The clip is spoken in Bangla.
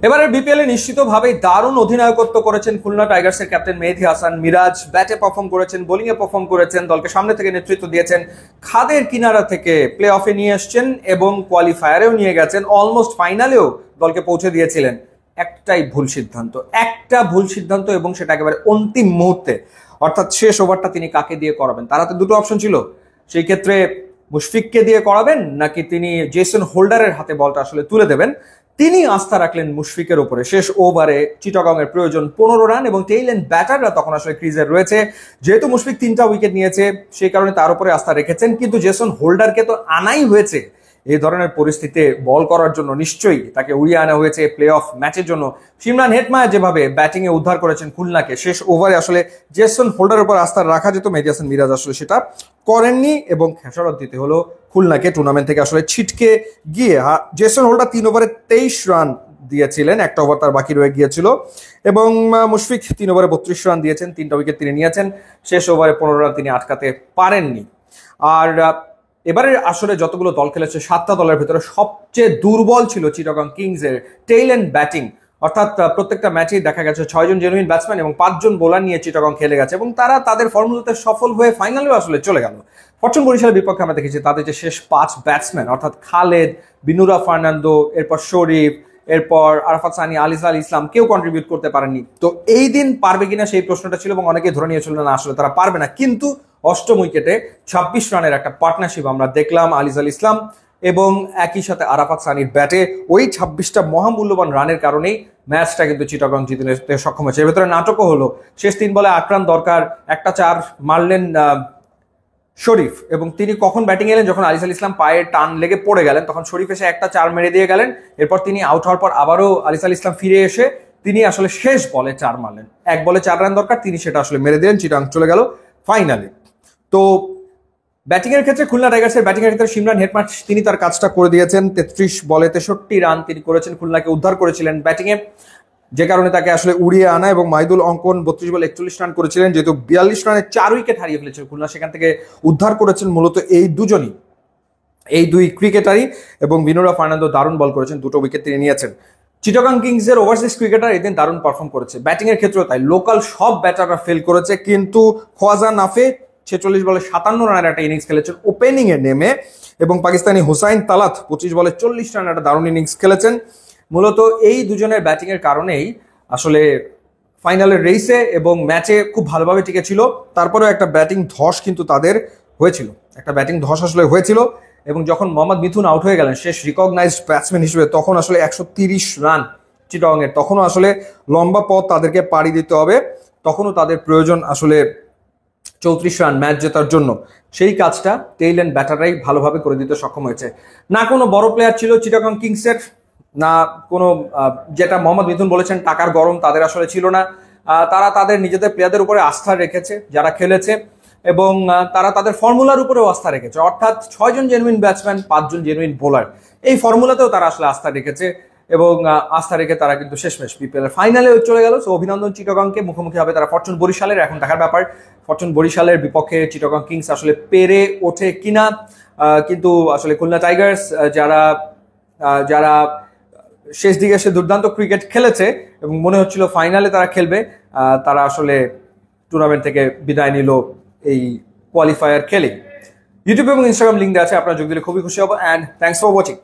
এবারের বিপিএল এ নিশ্চিতভাবেই দারুণ অধিনায়কত্ব করেছেন খুলনা টাইগার্সের ক্যাপ্টেন মেহেদী হাসান মিরাজ। ব্যাটে পারফর্ম করেছেন, বোলিং এ পারফর্ম করেছেন, দলকে সামনে থেকে নেতৃত্ব দিয়েছেন, খাদের কিনারা থেকে প্লে অফে নিয়ে এসছেন এবং কোয়ালিফায়ারেও নিয়ে গেছেন, অলমোস্ট ফাইনালেও দলকে পৌঁছে দিয়েছিলেন। একটা ভুল সিদ্ধান্ত এবং সেটা একেবারে অন্তিম মুহূর্তে, অর্থাৎ শেষ ওভারটা তিনি কাকে দিয়ে করাবেন। তার হাতে দুটো অপশন ছিল, সেই ক্ষেত্রে মুশফিককে দিয়ে করাবেন নাকি তিনি জেসন হোল্ডারের হাতে বলটা আসলে তুলে দেবেন। তিনি আস্থা রাখলেন মুশফিকের উপরে। শেষ ওভারে চিটাগং এর প্রয়োজন 15 রান এবং টেইল এন্ড ব্যাটাররা তখন আসলে ক্রিজে রয়েছে। যেহেতু মুশফিক 3টা উইকেট নিয়েছে সেই কারণে তার উপরে আস্থা রেখেছেন, কিন্তু জেসন হোল্ডারকে তো আনাই হয়েছে এই ধরনের পরিস্থিতিতে বল করার জন্য। নিশ্চয়ই তাকে উড়িয়ে আনা হয়েছে প্লে অফ ম্যাচের জন্য। শিমরান হেটমায়ার যেভাবে ব্যাটিং এ উদ্ধার করেছেন খুলনাকে, শেষ ওভারে আসলে জেসন হোল্ডারের উপর আস্থা রাখা যেত, মেহেদী হাসান মিরাজ আসলে সেটা করেননি এবং খেসারত দিতে হলো খুলনাকে টুর্নামেন্ট থেকে আসলে ছিটকে গিয়ে। জেসন হোল্ডার 3 ওভারে 23 রান দিয়েছিলেন, একটা ওভার তার বাকি রয়ে গিয়েছিল, এবং মুশফিক 3 ওভারে 32 রান দিয়েছেন, 3টা উইকেট তিনি নিয়েছেন। শেষ ওভারে 15 রান তিনি আটকাতে পারেননি। আর এবারে আসলে যতগুলো দল খেলেছে 7টা দলের ভেতরে সবচেয়ে দুর্বল ছিল চিটাগং কিংসের টেইল এন্ড ব্যাটিং। অর্থাৎ প্রত্যেকটা ম্যাচেই দেখা গেছে 6 জন জেনুইন ব্যাটসম্যান এবং 5 জন বোলার নিয়ে চিটাগং খেলে গেছে এবং তারা তাদের ফর্মুলাতে সফল হয়ে ফাইনালেও আসলে চলে গেল। ফরচুন বরিশালের বিপক্ষে আমরা দেখেছি তাদের যে শেষ 5 ব্যাটসম্যান অর্থাৎ খালেদ, বিনুরা ফার্নান্দো, এরপর শরীফ, এরপর আরাফাত সানি, আলিসাল ইসলাম কেউ কন্ট্রিবিউট করতে পারেননি। তো এই দিন পারবে কিনা সেই প্রশ্নটা ছিল এবং অনেকেই ধরে নিয়েছিল না আসলে তারা পারবে না। কিন্তু 8ম উইকেটে 26 রানের একটা পার্টনারশিপ আমরা দেখলাম আলিসাল ইসলাম এবং একই সাথে আরাফাত সানির ব্যাটে। ওই 26টা মহামূল্যবান রানের কারণেই ম্যাচটা কিন্তু চিটাগং জিতে নিতে সক্ষম হয়েছে। এর ভেতরে নাটকও হলো। শেষ 3 বলে 8 রান দরকার, একটা 4 মারলেন শরীফ এবং তিনি কখন ব্যাটিং এলেন, যখন আলিসাল ইসলাম পায়ে টান লেগে পড়ে গেলেন তখন শরীফ এসে একটা 4 মেরে দিয়ে গেলেন। এরপর তিনি আউট হওয়ার পর আবারও আলিসাল ইসলাম ফিরে এসে তিনি আসলে শেষ বলে 4 মারলেন। 1 বলে 4 রান দরকার, তিনি সেটা আসলে মেরে দিলেন, চিটাগং চলে গেল ফাইনালে। তো ব্যাটিং এর ক্ষেত্রে খুলনা টাইগার্সের ব্যাটিং এর ক্ষেত্রে শিমরান হেটমায়ার তিনি তার কাজটা করে দিয়েছেন। 33 বলে 63 রান তিনি করেছেন, খুলনাকে উদ্ধার করেছিলেন ব্যাটিং এ, যে কারণে তাকে আসলে উড়িয়ে আনা। এবং মাইদুল অঙ্কন 32 বলে 41 রান করেছিলেন, যেহেতু 42 রানে 4 উইকেট হারিয়ে ফেলেছিল খুলনা, সেখান থেকে উদ্ধার করেছেন মূলত এই দুজনই, এই দুই ক্রিকেটারই। এবং বিনুরা ফার্নান্দো দারুণ বল করেছেন, 2টো উইকেট তিনি নিয়েছেন। চিটাগং কিংসের ওভারসিজ ক্রিকেটার এদিন দারুণ পারফর্ম করেছে। ব্যাটিং এর ক্ষেত্রেও তাই, লোকাল সব ব্যাটাররা ফেল করেছে, কিন্তু খোয়াজা নাফে 46 বলে 57 রানের একটা ইনিংস খেলেছেন ওপেনিং এ নেমে, এবং পাকিস্তানি হুসাইন তালাত 25 বলে 40 রানের একটা দারুণ ইনিংস খেলেছেন। মূলত এই দুজনের ব্যাটিং এর কারণেই আসলে ফাইনালের রেসে এবং ম্যাচে খুব ভালোভাবে টিকেছিল। তারপরেও একটা ব্যাটিং ধস কিন্তু তাদের হয়েছিল, এবং যখন মোহাম্মদ মিথুন আউট হয়ে গেলেন শেষ রিকগনাইজড ব্যাটসম্যান হিসেবে, তখন আসলে 130 রান চিটাগং এর, তখনও আসলে লম্বা পথ তাদেরকে পাড়ি দিতে হবে, তখনও তাদের প্রয়োজন আসলে 34 রান ম্যাচ জেতার জন্য। সেই কাজটা টেইল এন্ড ব্যাটাররাই ভালোভাবে করে দিতে সক্ষম হয়েছে। না কোনো বড় প্লেয়ার ছিল চিটাগং কিংসের, না কোনো যেটা মোহাম্মদ মিথুন বলেছেন টাকার গরম তাদের আসলে ছিল না। তারা তাদের নিজেদের প্লেয়ারদের উপরে আস্থা রেখেছে যারা খেলেছে, এবং তারা তাদের ফর্মুলার উপরেও আস্থা রেখেছে, অর্থাৎ 6 জন জেনুইন ব্যাটসম্যান 5 জন জেনুইন বোলার, এই ফর্মুলাতেও তারা আসলে আস্থা রেখেছে এবং আস্থা রেখে তারা কিন্তু শেষমেশ বিপিএল এর ফাইনালে চলে গেল। সো অভিনন্দন চিটাগংকে। মুখোমুখি হবে তারা ফরচুন বরিশালের, এখন দেখার ব্যাপার ফরচুন বরিশালের বিপক্ষে চিটাগং কিংস আসলে পেরে ওঠে কিনা। কিন্তু আসলে খুলনা টাইগার্স যারা যারা শেষ দিকে এসে দুর্দান্ত ক্রিকেট খেলেছে এবং মনে হচ্ছিল ফাইনালে তারা খেলবে, তারা আসলে টুর্নামেন্ট থেকে বিদায় নিল এই কোয়ালিফায়ার খেলে। ইউটিউব এবং ইনস্টাগ্রাম লিঙ্ক দেওয়া আছে, আপনারা যোগ দিলে খুবই খুশি হবো। And thanks for watching.